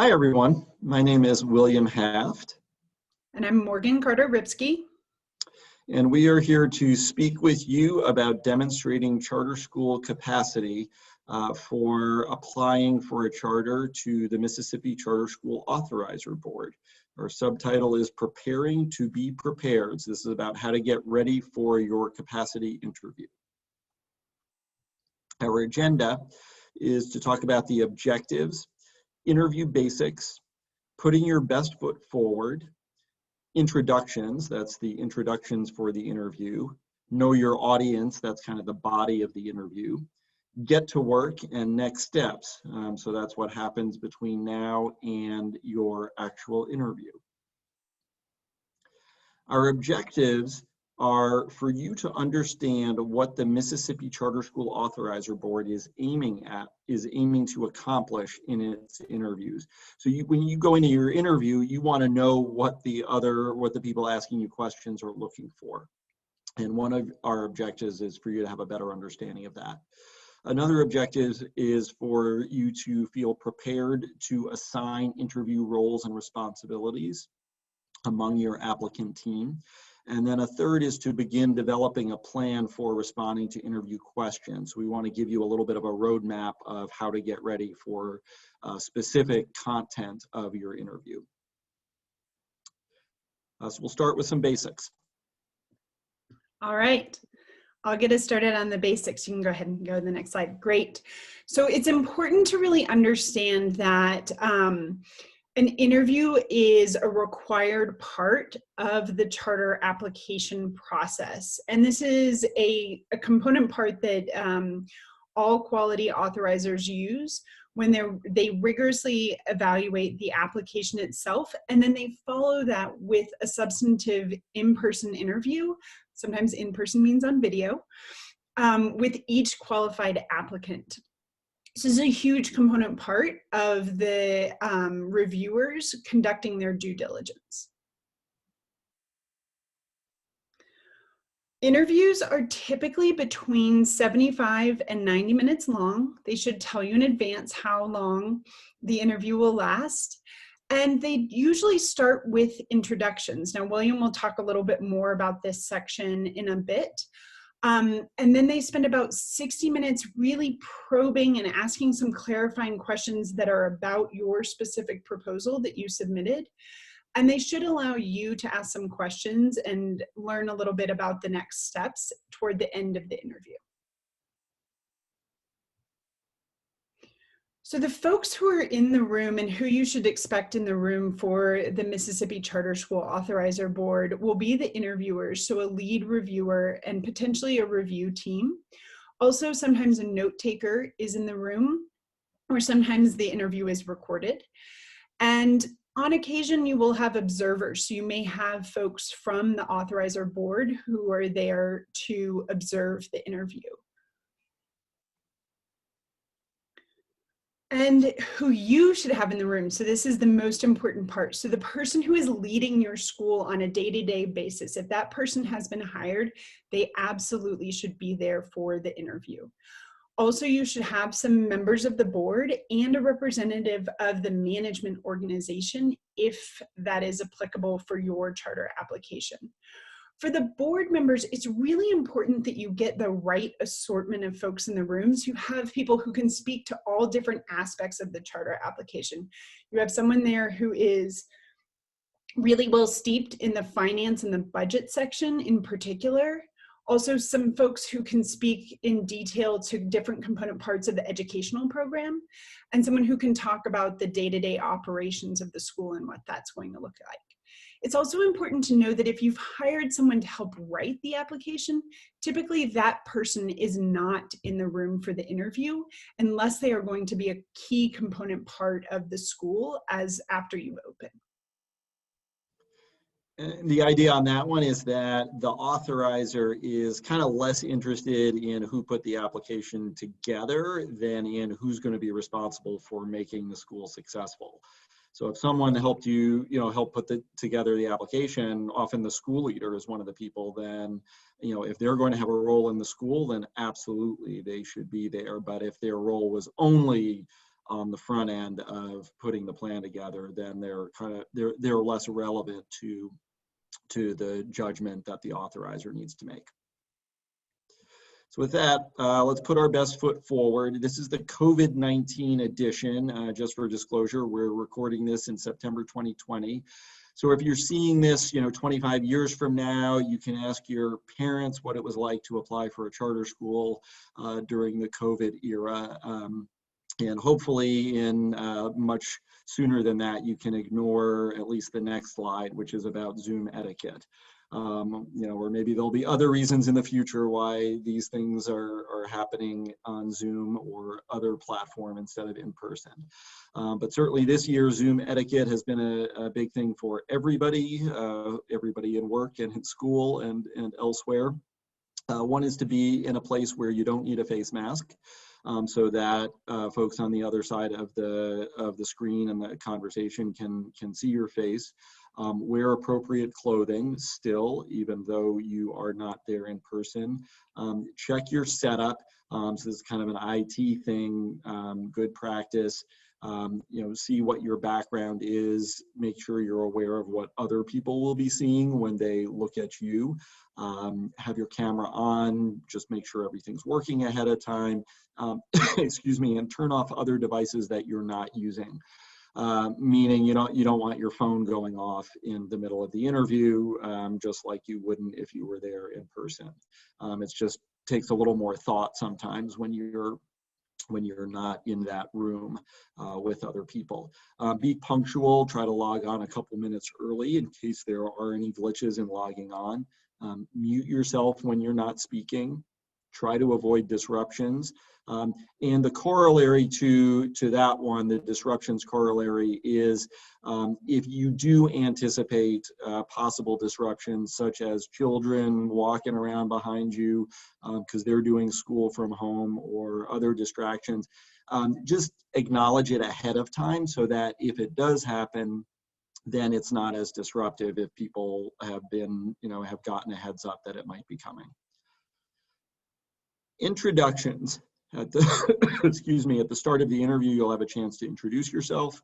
Hi, everyone. My name is William Haft, And I'm Morgan Carter-Ripsky. and we are here to speak with you about demonstrating charter school capacity for applying for a charter to the Mississippi Charter School Authorizer Board. Our subtitle is Preparing to be Prepared. So this is about how to get ready for your capacity interview. Our agenda is to talk about the objectives, interview basics, putting your best foot forward, introductions, that's the introductions for the interview, know your audience, that's kind of the body of the interview, get to work, and next steps. So that's what happens between now and your actual interview. Our objectives are for you to understand what the Mississippi Charter School Authorizer Board is aiming to accomplish in its interviews. So when you go into your interview, you want to know what the people asking you questions are looking for. And one of our objectives is for you to have a better understanding of that. Another objective is for you to feel prepared to assign interview roles and responsibilities among your applicant team. And then a third is to begin developing a plan for responding to interview questions. We want to give you a little bit of a roadmap of how to get ready for specific content of your interview. So we'll start with some basics. All right. I'll get us started on the basics. You can go ahead and go to the next slide. Great. So it's important to really understand that an interview is a required part of the charter application process. And this is a component part that all quality authorizers use when they rigorously evaluate the application itself, and then they follow that with a substantive in-person interview. Sometimes in-person means on video, with each qualified applicant. This is a huge component part of the reviewers conducting their due diligence. Interviews are typically between 75 and 90 minutes long. They should tell you in advance how long the interview will last. And they usually start with introductions. Now, William will talk a little bit more about this section in a bit. And then they spend about 60 minutes really probing and asking some clarifying questions that are about your specific proposal that you submitted. And they should allow you to ask some questions and learn a little bit about the next steps toward the end of the interview. So the folks who are in the room and who you should expect in the room for the Mississippi Charter School Authorizer Board will be the interviewers, so a lead reviewer and potentially a review team. Also, sometimes a note taker is in the room, or sometimes the interview is recorded. And on occasion, you will have observers. So you may have folks from the Authorizer Board who are there to observe the interview. And who you should have in the room. So this is the most important part. So the person who is leading your school on a day-to-day basis, if that person has been hired, they absolutely should be there for the interview. Also, you should have some members of the board and a representative of the management organization if that is applicable for your charter application. For the board members, it's really important that you get the right assortment of folks in the rooms. You have people who can speak to all different aspects of the charter application. You have someone there who is really well steeped in the finance and the budget section in particular. Also, some folks who can speak in detail to different component parts of the educational program, and someone who can talk about the day-to-day operations of the school and what that's going to look like. It's also important to know that if you've hired someone to help write the application, typically that person is not in the room for the interview unless they are going to be a key component part of the school after you open. The idea on that one is that the authorizer is kind of less interested in who put the application together than in who's going to be responsible for making the school successful. So if someone helped you, help put together the application, often the school leader is one of the people, then, if they're going to have a role in the school, then absolutely they should be there. But if their role was only on the front end of putting the plan together, then they're less relevant to the judgment that the authorizer needs to make. So with that, let's put our best foot forward. This is the COVID-19 edition. Just for disclosure, we're recording this in September 2020. So if you're seeing this, 25 years from now, you can ask your parents what it was like to apply for a charter school during the COVID era. And hopefully in much sooner than that, you can ignore at least the next slide, which is about Zoom etiquette. Or maybe there'll be other reasons in the future why these things are happening on Zoom or other platform instead of in person. But certainly this year, Zoom etiquette has been a big thing for everybody, everybody in work and in school and elsewhere. One is to be in a place where you don't need a face mask. So that folks on the other side of the screen and the conversation can see your face. Wear appropriate clothing still, even though you are not there in person. Check your setup. So this is kind of an IT thing, good practice. See what your background is. Make sure you're aware of what other people will be seeing when they look at you. Have your camera on, just make sure everything's working ahead of time. Excuse me, and turn off other devices that you're not using. Meaning you don't want your phone going off in the middle of the interview, just like you wouldn't if you were there in person. It just takes a little more thought sometimes when you're not in that room with other people. Be punctual, try to log on a couple minutes early in case there are any glitches in logging on. Mute yourself when you're not speaking. Try to avoid disruptions. And the corollary to that one, the disruptions corollary, is if you do anticipate possible disruptions, such as children walking around behind you because they're doing school from home or other distractions, just acknowledge it ahead of time so that if it does happen, then it's not as disruptive if people have gotten a heads up that it might be coming. Introductions. At the, excuse me, at the start of the interview, you'll have a chance to introduce yourself.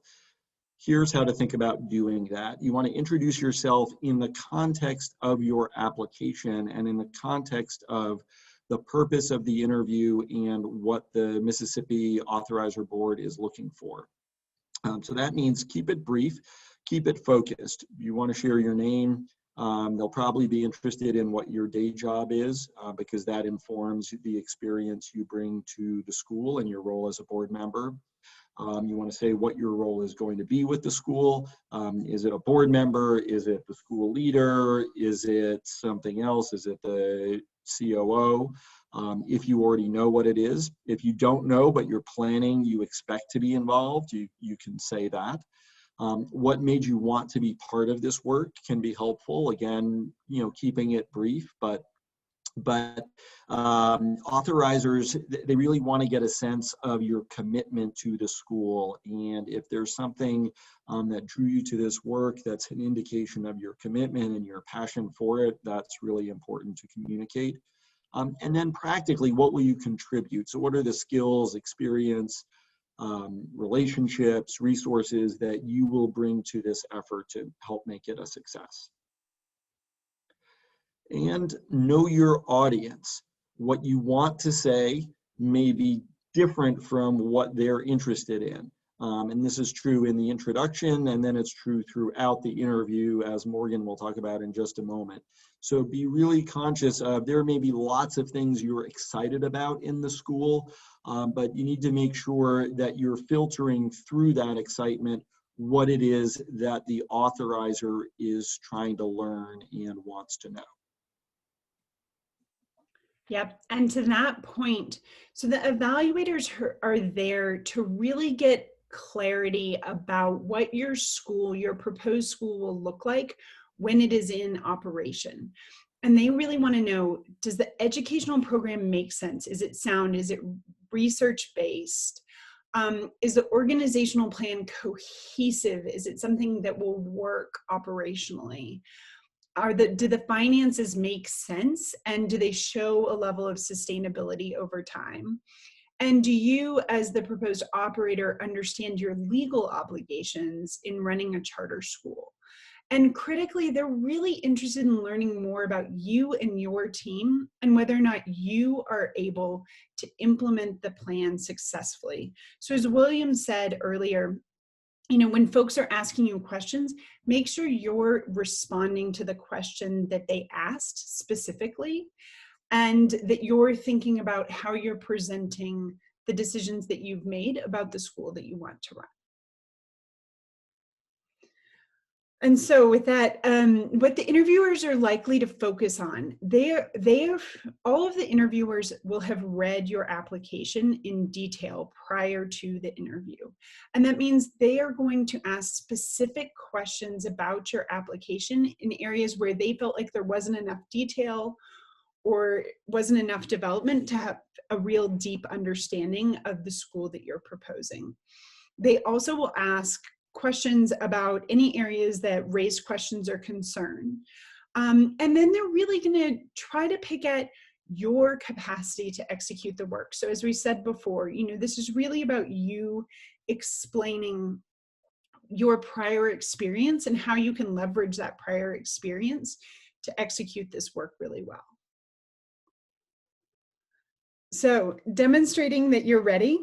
Here's how to think about doing that. You want to introduce yourself in the context of your application and in the context of the purpose of the interview and what the Mississippi Authorizer Board is looking for. So that means keep it brief, keep it focused. You want to share your name. They'll probably be interested in what your day job is because that informs the experience you bring to the school and your role as a board member. You want to say what your role is going to be with the school. Is it a board member? Is it the school leader? Is it something else? Is it the COO? If you already know what it is. If you don't know, but you're planning, you expect to be involved, you can say that. What made you want to be part of this work can be helpful. Again, keeping it brief, but authorizers, they really want to get a sense of your commitment to the school. And if there's something that drew you to this work, that's an indication of your commitment and your passion for it, that's really important to communicate. And then practically, what will you contribute? So what are the skills, experience, relationships, resources that you will bring to this effort to help make it a success? And know your audience. What you want to say may be different from what they're interested in. And this is true in the introduction, and then it's true throughout the interview, as Morgan will talk about in just a moment. So be really conscious of, there may be lots of things you're excited about in the school, but you need to make sure that you're filtering through that excitement what it is that the authorizer is trying to learn and wants to know. Yep, and to that point, so the evaluators are there to really get clarity about what your school, your proposed school will look like when it is in operation. And they really want to know, does the educational program make sense? Is it sound? Is it research-based? Is the organizational plan cohesive? Is it something that will work operationally? Do the finances make sense, and do they show a level of sustainability over time? And do you, as the proposed operator, understand your legal obligations in running a charter school? And critically, they're really interested in learning more about you and your team and whether or not you are able to implement the plan successfully. So as William said earlier, when folks are asking you questions, make sure you're responding to the question that they asked specifically, and that you're thinking about how you're presenting the decisions that you've made about the school that you want to run. And so with that, what the interviewers are likely to focus on, all of the interviewers will have read your application in detail prior to the interview. And that means they are going to ask specific questions about your application in areas where they felt like there wasn't enough detail or wasn't enough development to have a real deep understanding of the school that you're proposing. They also will ask questions about any areas that raise questions or concern. And then they're really going to try to pick at your capacity to execute the work. So as we said before, this is really about you explaining your prior experience and how you can leverage that prior experience to execute this work really well. So demonstrating that you're ready.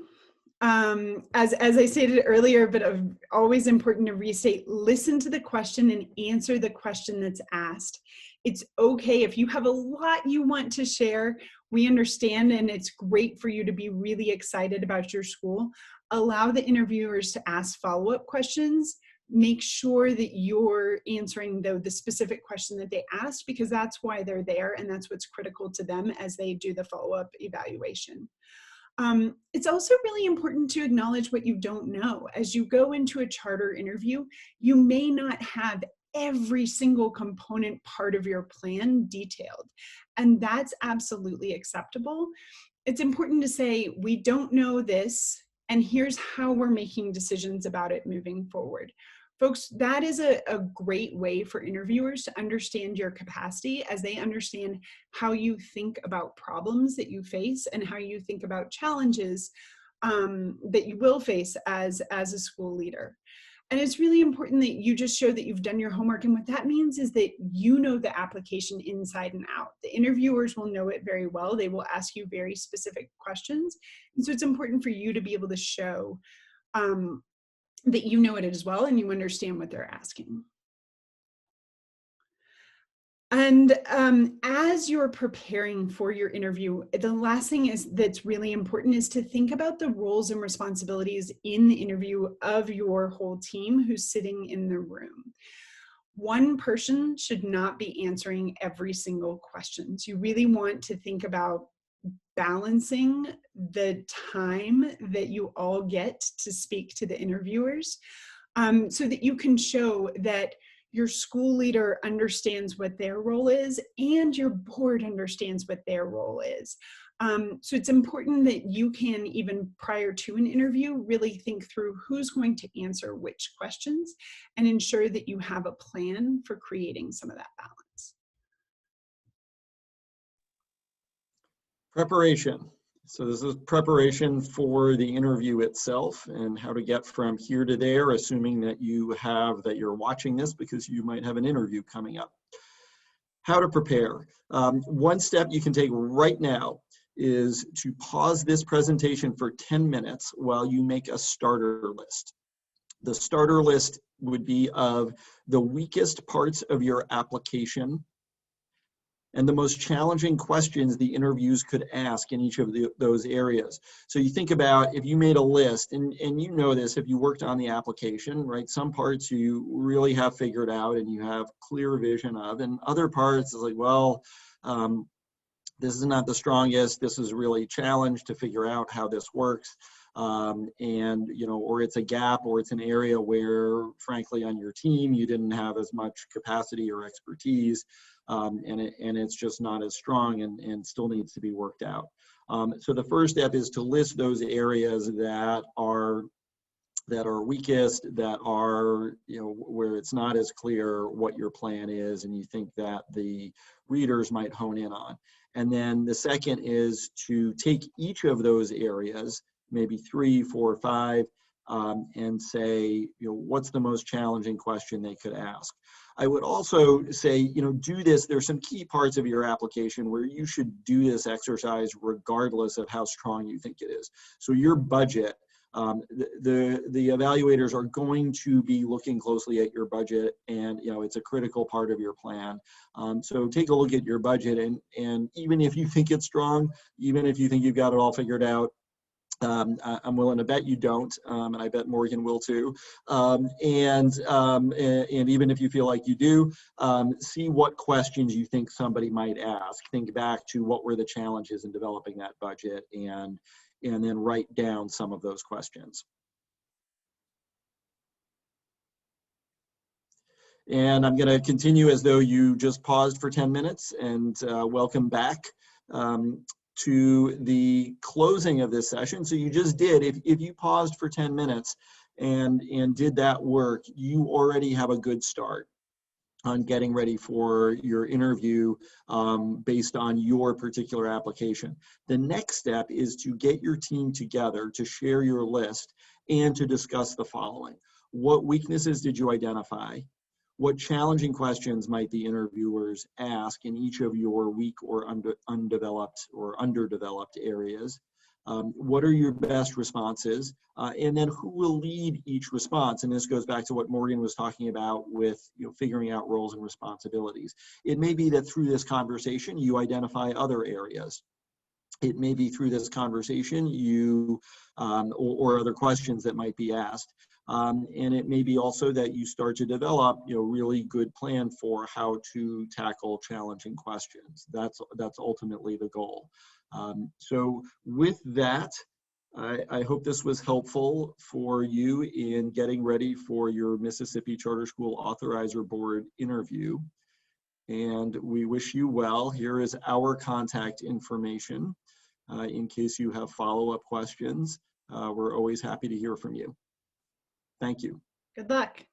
As I stated earlier, but always important to restate, listen to the question and answer the question that's asked. It's okay if you have a lot you want to share. We understand, and it's great for you to be really excited about your school. Allow the interviewers to ask follow-up questions. Make sure that you're answering the specific question that they asked, because that's why they're there, and that's what's critical to them as they do the follow-up evaluation. It's also really important to acknowledge what you don't know. As you go into a charter interview, you may not have every single component part of your plan detailed, and that's absolutely acceptable. It's important to say, we don't know this, and here's how we're making decisions about it moving forward. Folks, that is a great way for interviewers to understand your capacity, as they understand how you think about problems that you face and how you think about challenges that you will face as a school leader. And it's really important that you just show that you've done your homework. And what that means is that you know the application inside and out. The interviewers will know it very well. They will ask you very specific questions. And so it's important for you to be able to show that you know it as well and you understand what they're asking. And as you're preparing for your interview, the last thing that's really important is to think about the roles and responsibilities in the interview of your whole team who's sitting in the room. One person should not be answering every single question. So you really want to think about balancing the time that you all get to speak to the interviewers, so that you can show that your school leader understands what their role is and your board understands what their role is. So it's important that you can, even prior to an interview, really think through who's going to answer which questions and ensure that you have a plan for creating some of that balance. Preparation. So this is preparation for the interview itself and how to get from here to there, assuming that you're watching this because you might have an interview coming up. How to prepare. One step you can take right now is to pause this presentation for 10 minutes while you make a starter list. The starter list would be of the weakest parts of your application and the most challenging questions the interviews could ask in each of those areas. So you think about, if you made a list, and you know this if you worked on the application, right? Some parts you really have figured out and you have clear vision of, and other parts is like, well, this is not the strongest, this is really a challenge to figure out how this works. And, or it's a gap, or it's an area where, frankly, on your team, you didn't have as much capacity or expertise. And it's just not as strong and still needs to be worked out. So the first step is to list those areas that are that are weakest, that are, where it's not as clear what your plan is and you think that the readers might hone in on. And then the second is to take each of those areas, maybe 3, 4, 5, and say, what's the most challenging question they could ask. I would also say, do this. There's some key parts of your application where you should do this exercise regardless of how strong you think it is. So your budget, the evaluators are going to be looking closely at your budget, and it's a critical part of your plan. So take a look at your budget, and even if you think it's strong, even if you think you've got it all figured out, I'm willing to bet you don't, and I bet Morgan will too. And even if you feel like you do, see what questions you think somebody might ask. Think back to what were the challenges in developing that budget, and then write down some of those questions. And I'm going to continue as though you just paused for 10 minutes, and welcome back to the closing of this session. So you just did, if you paused for 10 minutes and did that work, you already have a good start on getting ready for your interview based on your particular application. The next step is to get your team together to share your list and to discuss the following. What weaknesses did you identify? What challenging questions might the interviewers ask in each of your weak or undeveloped or underdeveloped areas? What are your best responses? And then who will lead each response? And this goes back to what Morgan was talking about with figuring out roles and responsibilities. It may be that through this conversation, you identify other areas. It may be through this conversation you or other questions that might be asked. And it may be also that you start to develop really good plan for how to tackle challenging questions. That's ultimately the goal. So with that, I hope this was helpful for you in getting ready for your Mississippi Charter School Authorizer Board interview. And we wish you well. Here is our contact information in case you have follow-up questions. We're always happy to hear from you. Thank you. Good luck.